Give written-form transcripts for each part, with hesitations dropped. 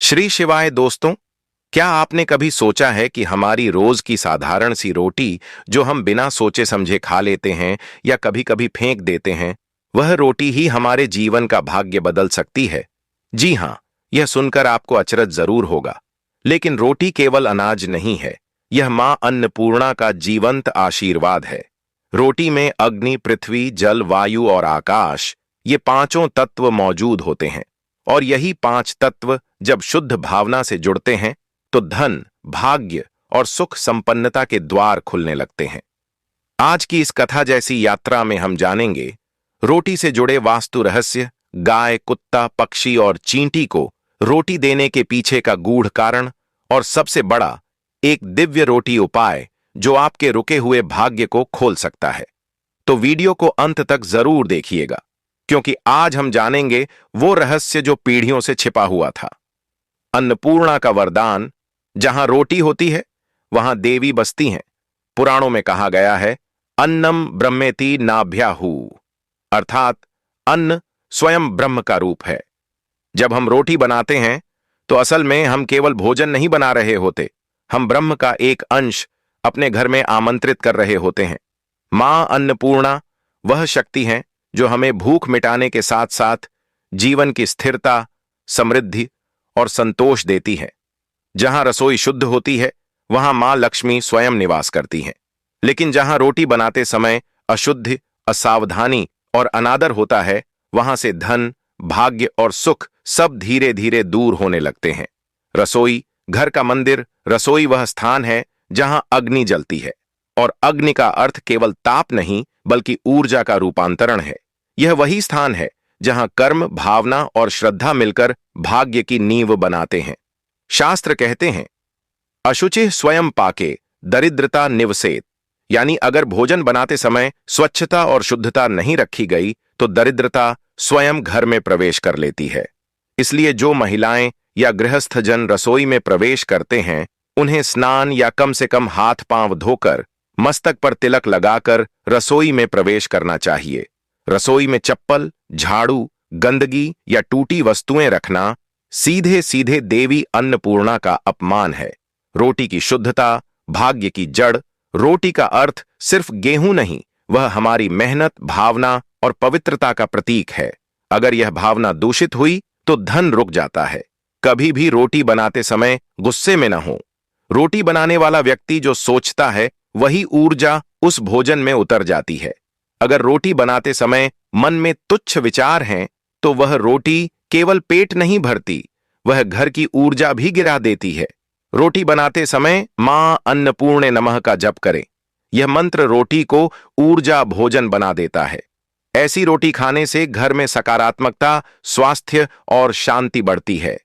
श्री शिवाय दोस्तों, क्या आपने कभी सोचा है कि हमारी रोज की साधारण सी रोटी जो हम बिना सोचे समझे खा लेते हैं या कभी कभी फेंक देते हैं, वह रोटी ही हमारे जीवन का भाग्य बदल सकती है। जी हां, यह सुनकर आपको अचरज जरूर होगा, लेकिन रोटी केवल अनाज नहीं है, यह मां अन्नपूर्णा का जीवंत आशीर्वाद है। रोटी में अग्नि, पृथ्वी, जल, वायु और आकाश, ये पांचों तत्व मौजूद होते हैं। और यही पांच तत्व जब शुद्ध भावना से जुड़ते हैं तो धन, भाग्य और सुख संपन्नता के द्वार खुलने लगते हैं। आज की इस कथा जैसी यात्रा में हम जानेंगे रोटी से जुड़े वास्तु रहस्य, गाय, कुत्ता, पक्षी और चींटी को रोटी देने के पीछे का गूढ़ कारण, और सबसे बड़ा, एक दिव्य रोटी उपाय जो आपके रुके हुए भाग्य को खोल सकता है। तो वीडियो को अंत तक जरूर देखिएगा, क्योंकि आज हम जानेंगे वो रहस्य जो पीढ़ियों से छिपा हुआ था। अन्नपूर्णा का वरदान। जहां रोटी होती है वहां देवी बसती हैं। पुराणों में कहा गया है, अन्नम ब्रह्मेति नाभ्याहु, अर्थात अन्न स्वयं ब्रह्म का रूप है। जब हम रोटी बनाते हैं तो असल में हम केवल भोजन नहीं बना रहे होते, हम ब्रह्म का एक अंश अपने घर में आमंत्रित कर रहे होते हैं। मां अन्नपूर्णा वह शक्ति है जो हमें भूख मिटाने के साथ साथ जीवन की स्थिरता, समृद्धि और संतोष देती है। जहां रसोई शुद्ध होती है वहां मां लक्ष्मी स्वयं निवास करती हैं। लेकिन जहां रोटी बनाते समय अशुद्धि, असावधानी और अनादर होता है, वहां से धन, भाग्य और सुख सब धीरे धीरे दूर होने लगते हैं। रसोई घर का मंदिर। रसोई वह स्थान है जहां अग्नि जलती है, और अग्नि का अर्थ केवल ताप नहीं बल्कि ऊर्जा का रूपांतरण है। यह वही स्थान है जहां कर्म, भावना और श्रद्धा मिलकर भाग्य की नींव बनाते हैं। शास्त्र कहते हैं, अशुचिः स्वयं पाके दरिद्रता निवसेत, यानी अगर भोजन बनाते समय स्वच्छता और शुद्धता नहीं रखी गई तो दरिद्रता स्वयं घर में प्रवेश कर लेती है। इसलिए जो महिलाएं या गृहस्थ जन रसोई में प्रवेश करते हैं, उन्हें स्नान या कम से कम हाथ पांव धोकर, मस्तक पर तिलक लगाकर रसोई में प्रवेश करना चाहिए। रसोई में चप्पल, झाड़ू, गंदगी या टूटी वस्तुएं रखना सीधे सीधे देवी अन्नपूर्णा का अपमान है। रोटी की शुद्धता भाग्य की जड़। रोटी का अर्थ सिर्फ गेहूं नहीं, वह हमारी मेहनत, भावना और पवित्रता का प्रतीक है। अगर यह भावना दूषित हुई तो धन रुक जाता है। कभी भी रोटी बनाते समय गुस्से में न हो। रोटी बनाने वाला व्यक्ति जो सोचता है वही ऊर्जा उस भोजन में उतर जाती है। अगर रोटी बनाते समय मन में तुच्छ विचार हैं तो वह रोटी केवल पेट नहीं भरती, वह घर की ऊर्जा भी गिरा देती है। रोटी बनाते समय मां अन्नपूर्णे नमः का जप करें। यह मंत्र रोटी को ऊर्जा भोजन बना देता है। ऐसी रोटी खाने से घर में सकारात्मकता, स्वास्थ्य और शांति बढ़ती है।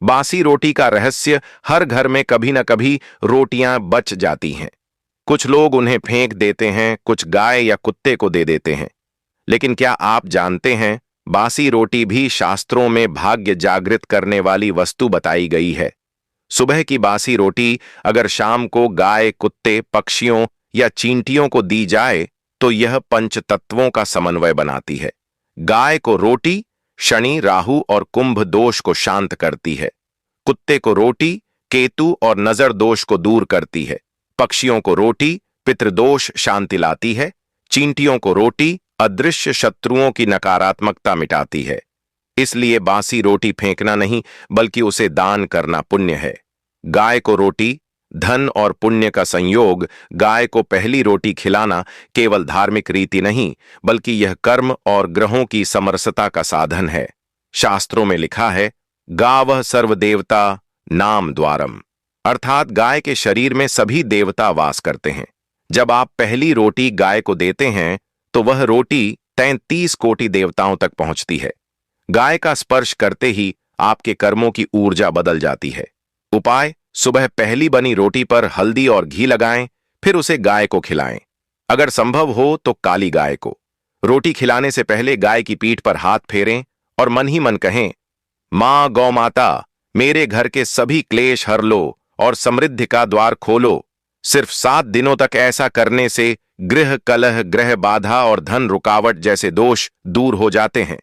बासी रोटी का रहस्य। हर घर में कभी न कभी रोटियां बच जाती हैं। कुछ लोग उन्हें फेंक देते हैं, कुछ गाय या कुत्ते को दे देते हैं। लेकिन क्या आप जानते हैं, बासी रोटी भी शास्त्रों में भाग्य जागृत करने वाली वस्तु बताई गई है। सुबह की बासी रोटी अगर शाम को गाय, कुत्ते, पक्षियों या चींटियों को दी जाए तो यह पंच तत्वों का समन्वय बनाती है। गाय को रोटी शनि, राहु और कुंभ दोष को शांत करती है। कुत्ते को रोटी केतु और नजर दोष को दूर करती है। पक्षियों को रोटी पितृदोष शांति लाती है। चींटियों को रोटी अदृश्य शत्रुओं की नकारात्मकता मिटाती है। इसलिए बासी रोटी फेंकना नहीं बल्कि उसे दान करना पुण्य है। गाय को रोटी धन और पुण्य का संयोग। गाय को पहली रोटी खिलाना केवल धार्मिक रीति नहीं बल्कि यह कर्म और ग्रहों की समरसता का साधन है। शास्त्रों में लिखा है, गावः सर्वदेवता नाम द्वारम, अर्थात गाय के शरीर में सभी देवता वास करते हैं। जब आप पहली रोटी गाय को देते हैं तो वह रोटी 33 कोटि देवताओं तक पहुंचती है। गाय का स्पर्श करते ही आपके कर्मों की ऊर्जा बदल जाती है। उपाय, सुबह पहली बनी रोटी पर हल्दी और घी लगाएं, फिर उसे गाय को खिलाएं। अगर संभव हो तो काली गाय को। रोटी खिलाने से पहले गाय की पीठ पर हाथ फेरें और मन ही मन कहें, मां गौ माता, मेरे घर के सभी क्लेश हर लो और समृद्धि का द्वार खोलो। सिर्फ 7 दिनों तक ऐसा करने से गृह कलह, ग्रह बाधा और धन रुकावट जैसे दोष दूर हो जाते हैं।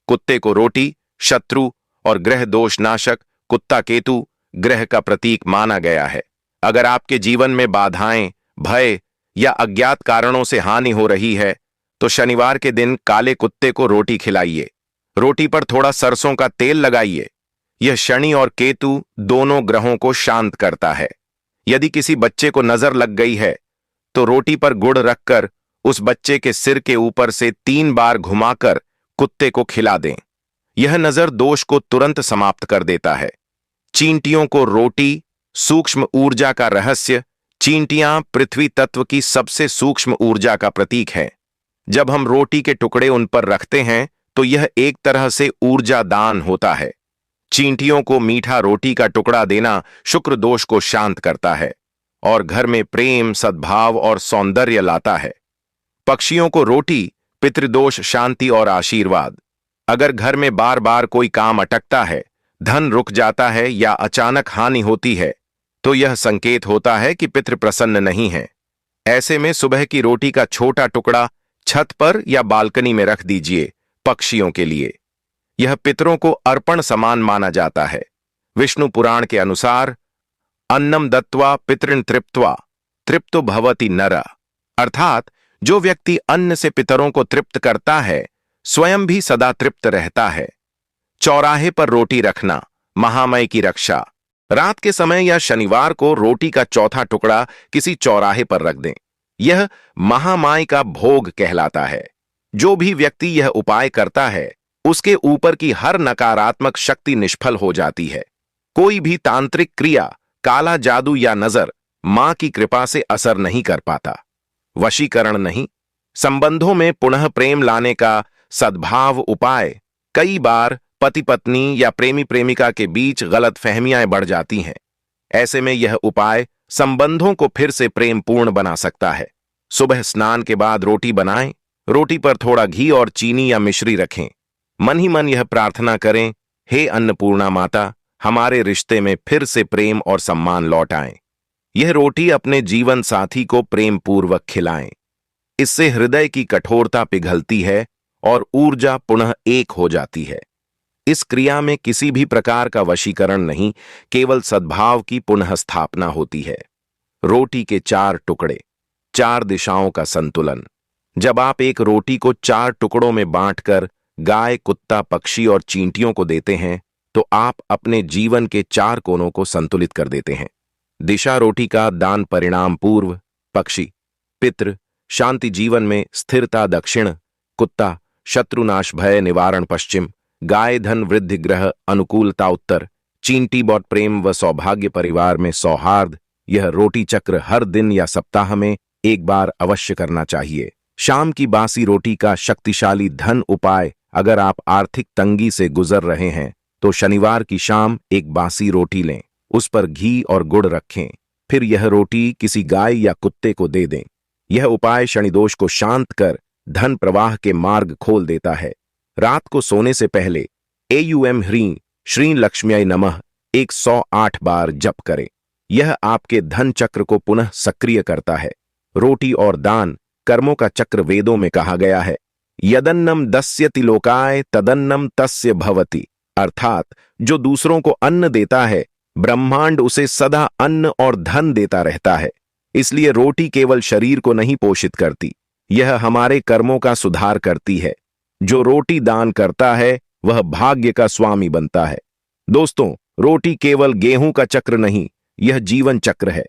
कुत्ते को रोटी शत्रु और ग्रह दोष नाशक कुत्ता केतु ग्रह का प्रतीक माना गया है। अगर आपके जीवन में बाधाएं, भय या अज्ञात कारणों से हानि हो रही है तो शनिवार के दिन काले कुत्ते को रोटी खिलाइए। रोटी पर थोड़ा सरसों का तेल लगाइए। यह शनि और केतु दोनों ग्रहों को शांत करता है। यदि किसी बच्चे को नजर लग गई है तो रोटी पर गुड़ रखकर उस बच्चे के सिर के ऊपर से 3 बार घुमाकर कुत्ते को खिला दें। यह नजर दोष को तुरंत समाप्त कर देता है। चींटियों को रोटी, सूक्ष्म ऊर्जा का रहस्य। चींटियां पृथ्वी तत्व की सबसे सूक्ष्म ऊर्जा का प्रतीक है। जब हम रोटी के टुकड़े उन पर रखते हैं तो यह एक तरह से ऊर्जा दान होता है। चींटियों को मीठा रोटी का टुकड़ा देना शुक्र दोष को शांत करता है और घर में प्रेम, सद्भाव और सौंदर्य लाता है। पक्षियों को रोटी, पितृदोष शांति और आशीर्वाद। अगर घर में बार बार कोई काम अटकता है, धन रुक जाता है या अचानक हानि होती है तो यह संकेत होता है कि पितृ प्रसन्न नहीं है। ऐसे में सुबह की रोटी का छोटा टुकड़ा छत पर या बालकनी में रख दीजिए पक्षियों के लिए। यह पितरों को अर्पण समान माना जाता है। विष्णु पुराण के अनुसार अन्नम दत्वा पितृन तृप्त्वा तृप्तो भवति नर, अर्थात जो व्यक्ति अन्न से पितरों को तृप्त करता है स्वयं भी सदा तृप्त रहता है। चौराहे पर रोटी रखना, महामय की रक्षा। रात के समय या शनिवार को रोटी का चौथा टुकड़ा किसी चौराहे पर रख दें। यह महामाय का भोग कहलाता है। जो भी व्यक्ति यह उपाय करता है उसके ऊपर की हर नकारात्मक शक्ति निष्फल हो जाती है। कोई भी तांत्रिक क्रिया, काला जादू या नजर मां की कृपा से असर नहीं कर पाता। वशीकरण नहीं, संबंधों में पुनः प्रेम लाने का सद्भाव उपाय। कई बार पति पत्नी या प्रेमी प्रेमिका के बीच गलत फहमियां बढ़ जाती हैं। ऐसे में यह उपाय संबंधों को फिर से प्रेम पूर्ण बना सकता है। सुबह स्नान के बाद रोटी बनाएं। रोटी पर थोड़ा घी और चीनी या मिश्री रखें। मन ही मन यह प्रार्थना करें, हे अन्नपूर्णा माता, हमारे रिश्ते में फिर से प्रेम और सम्मान लौट आए। यह रोटी अपने जीवन साथी को प्रेम पूर्वक खिलाएं। इससे हृदय की कठोरता पिघलती है और ऊर्जा पुनः एक हो जाती है। इस क्रिया में किसी भी प्रकार का वशीकरण नहीं, केवल सद्भाव की पुनः स्थापना होती है। रोटी के 4 टुकड़े, 4 दिशाओं का संतुलन। जब आप एक रोटी को 4 टुकड़ों में बांटकर गाय, कुत्ता, पक्षी और चींटियों को देते हैं तो आप अपने जीवन के 4 कोनों को संतुलित कर देते हैं। दिशा रोटी का दान परिणाम पूर्व, पक्षी पितृ शांति जीवन में स्थिरता दक्षिण, कुत्ता शत्रुनाश भय निवारण पश्चिम, गाय धन वृद्धि ग्रह अनुकूलता उत्तर, चींटी बॉट प्रेम व सौभाग्य परिवार में सौहार्द। यह रोटी चक्र हर दिन या सप्ताह में एक बार अवश्य करना चाहिए। शाम की बासी रोटी का शक्तिशाली धन उपाय। अगर आप आर्थिक तंगी से गुजर रहे हैं तो शनिवार की शाम एक बासी रोटी लें, उस पर घी और गुड़ रखें, फिर यह रोटी किसी गाय या कुत्ते को दे दें। यह उपाय शनिदोष को शांत कर धन प्रवाह के मार्ग खोल देता है। रात को सोने से पहले एयूएम ह्रीं श्री लक्ष्म्यै नमः 108 बार जप करें। यह आपके धन चक्र को पुनः सक्रिय करता है। रोटी और दान कर्मों का चक्र वेदों में कहा गया है। यदन्नम दस्यति लोकाय तदन्नम तस्य भवति, अर्थात जो दूसरों को अन्न देता है ब्रह्मांड उसे सदा अन्न और धन देता रहता है। इसलिए रोटी केवल शरीर को नहीं पोषित करती, यह हमारे कर्मों का सुधार करती है। जो रोटी दान करता है वह भाग्य का स्वामी बनता है। दोस्तों, रोटी केवल गेहूं का चक्र नहीं, यह जीवन चक्र है।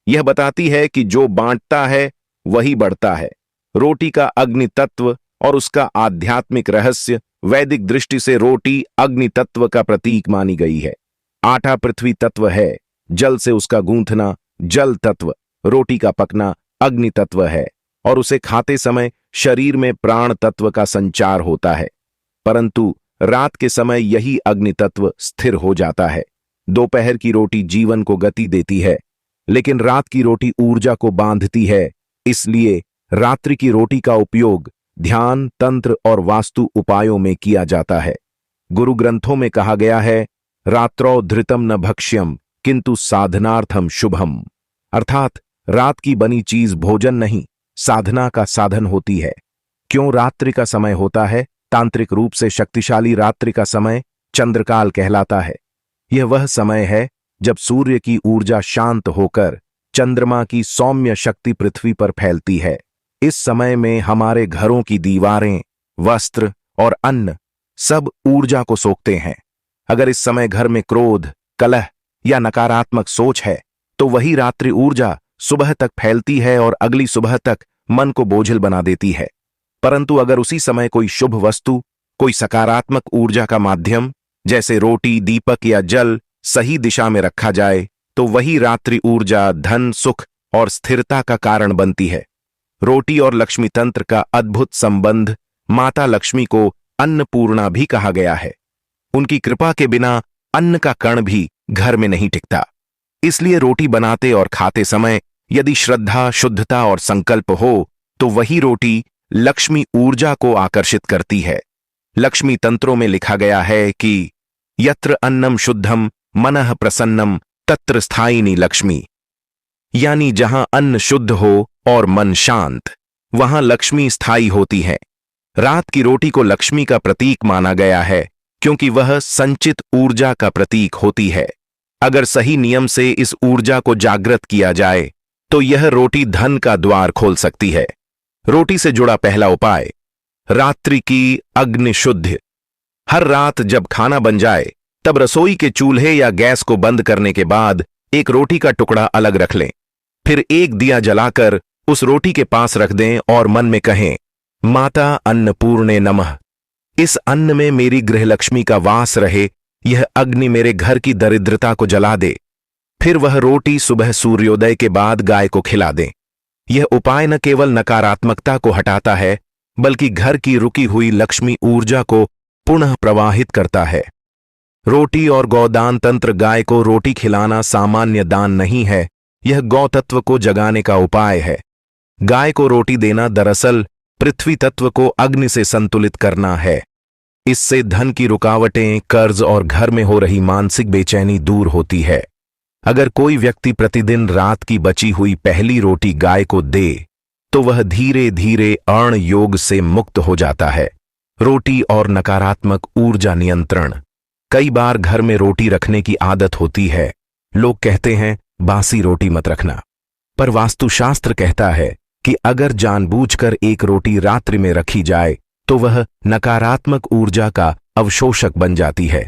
यह बताती है कि जो बांटता है वही बढ़ता है। रोटी का अग्नि तत्व और उसका आध्यात्मिक रहस्य। वैदिक दृष्टि से रोटी अग्नि तत्व का प्रतीक मानी गई है। आटा पृथ्वी तत्व है, जल से उसका गूंथना जल तत्व, रोटी का पकना अग्नि तत्व है और उसे खाते समय शरीर में प्राण तत्व का संचार होता है। परंतु रात के समय यही अग्नि तत्व स्थिर हो जाता है। दोपहर की रोटी जीवन को गति देती है, लेकिन रात की रोटी ऊर्जा को बांधती है। इसलिए रात्रि की रोटी का उपयोग ध्यान, तंत्र और वास्तु उपायों में किया जाता है। गुरु ग्रंथों में कहा गया है, रात्रौ धृतम न भक्ष्यम किंतु साधनार्थम शुभम, अर्थात रात की बनी चीज भोजन नहीं, साधना का साधन होती है। क्यों रात्रि का समय होता है? तांत्रिक रूप से शक्तिशाली रात्रि का समय चंद्रकाल कहलाता है। यह वह समय है जब सूर्य की ऊर्जा शांत होकर चंद्रमा की सौम्य शक्ति पृथ्वी पर फैलती है। इस समय में हमारे घरों की दीवारें, वस्त्र और अन्न सब ऊर्जा को सोखते हैं। अगर इस समय घर में क्रोध, कलह या नकारात्मक सोच है तो वही रात्रि ऊर्जा सुबह तक फैलती है और अगली सुबह तक मन को बोझिल बना देती है। परंतु अगर उसी समय कोई शुभ वस्तु, कोई सकारात्मक ऊर्जा का माध्यम जैसे रोटी, दीपक या जल सही दिशा में रखा जाए तो वही रात्रि ऊर्जा धन, सुख और स्थिरता का कारण बनती है। रोटी और लक्ष्मी तंत्र का अद्भुत संबंध। माता लक्ष्मी को अन्नपूर्णा भी कहा गया है। उनकी कृपा के बिना अन्न का कण भी घर में नहीं टिकता। इसलिए रोटी बनाते और खाते समय यदि श्रद्धा, शुद्धता और संकल्प हो तो वही रोटी लक्ष्मी ऊर्जा को आकर्षित करती है। लक्ष्मी तंत्रों में लिखा गया है कि यत्र अन्नम शुद्धम मनः प्रसन्नम तत्र स्थायिनी लक्ष्मी, यानी जहां अन्न शुद्ध हो और मन शांत, वहां लक्ष्मी स्थायी होती है। रात की रोटी को लक्ष्मी का प्रतीक माना गया है क्योंकि वह संचित ऊर्जा का प्रतीक होती है। अगर सही नियम से इस ऊर्जा को जागृत किया जाए तो यह रोटी धन का द्वार खोल सकती है। रोटी से जुड़ा पहला उपाय, रात्रि की अग्नि शुद्ध। हर रात जब खाना बन जाए तब रसोई के चूल्हे या गैस को बंद करने के बाद एक रोटी का टुकड़ा अलग रख लें। फिर एक दिया जलाकर उस रोटी के पास रख दें और मन में कहें, माता अन्नपूर्णे नमः। इस अन्न में मेरी गृहलक्ष्मी का वास रहे, यह अग्नि मेरे घर की दरिद्रता को जला दे। फिर वह रोटी सुबह सूर्योदय के बाद गाय को खिला दें। यह उपाय न केवल नकारात्मकता को हटाता है बल्कि घर की रुकी हुई लक्ष्मी ऊर्जा को पुनः प्रवाहित करता है। रोटी और गौदान तंत्र। गाय को रोटी खिलाना सामान्य दान नहीं है, यह गौ तत्व को जगाने का उपाय है। गाय को रोटी देना दरअसल पृथ्वी तत्व को अग्नि से संतुलित करना है। इससे धन की रुकावटें, कर्ज और घर में हो रही मानसिक बेचैनी दूर होती है। अगर कोई व्यक्ति प्रतिदिन रात की बची हुई पहली रोटी गाय को दे तो वह धीरे धीरे अर्ण योग से मुक्त हो जाता है। रोटी और नकारात्मक ऊर्जा नियंत्रण। कई बार घर में रोटी रखने की आदत होती है। लोग कहते हैं बासी रोटी मत रखना, पर वास्तुशास्त्र कहता है कि अगर जानबूझकर एक रोटी रात्रि में रखी जाए तो वह नकारात्मक ऊर्जा का अवशोषक बन जाती है।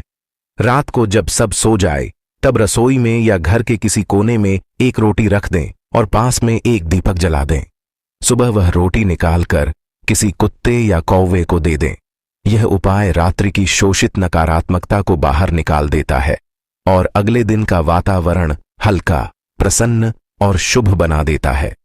रात को जब सब सो जाए तब रसोई में या घर के किसी कोने में एक रोटी रख दें और पास में एक दीपक जला दें। सुबह वह रोटी निकालकर किसी कुत्ते या कौवे को दे दें। यह उपाय रात्रि की शोषित नकारात्मकता को बाहर निकाल देता है और अगले दिन का वातावरण हल्का, प्रसन्न और शुभ बना देता है।